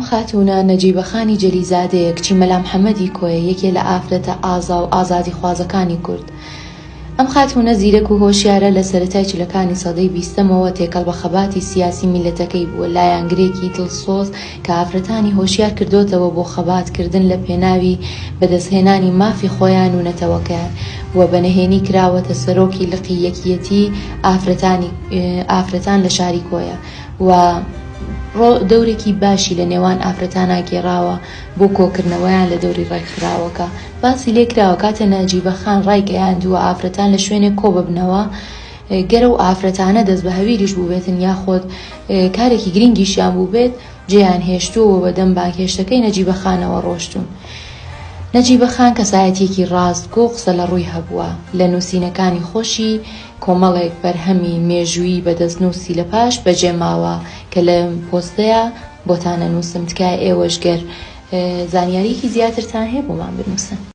خاتونە نەجیبەخانی جەلیزادەیە کچی مەلا محەممەدی کۆیە، یەکێ لە ئافرەتە ئازا و ئازادی خوازەکانی کورد. ئەم خاتونە زیرەک و هۆشیارە لە سەرەتای چلەکانی سەدەی 20ەمەوە تێکەڵ بە خەباتی سیاسی میلەتەکەی بووە، لایەنگرێکی دڵسۆز کە ئافرەتانی هۆشیار کردوتەوە بۆ خەباتکردن لە پێناوی بەدەستهێنانی مافی خۆیان و نەتەوەکەیان، و بەنهێنی کراوەتە سەرۆکی لقی یەکیەتی ئافرەتان لە شاری کۆیە، و دەورێکی باشی لە نێوان ئافرەتانە گێڕاوە بۆ کۆکردنەوەیان لە دەوری ڕێکخراوەکە. باسی لێکراوە کاتە نەجیبەخان ڕایگەیاندووە ئافرەتان لە شوێنێک کۆ ببنەوە، گەرە و ئافرەتانە دەست بە هەویریش بوو بێتن یاخۆت کارێکی گرنگیشیان بوو بێت، جێیان هێشتووە بە دەم بانگهێشتەکەی نەجیبەخانەوە ڕۆشتون. نەجیبەخان کەسایەتیەکی ڕاستگۆ و قسە لە ڕووی هەبووە. لە نووسینەکانی خۆشی کۆمەڵێک بەرهەمی مێژووی بەدەستنووسی لە پاش بەجێماوە کە لە پۆستەیە بۆتانە نووسم، تکایە ئێوەش گەر زانیاریکی زیاترتان هەیە بۆمان بنووسن.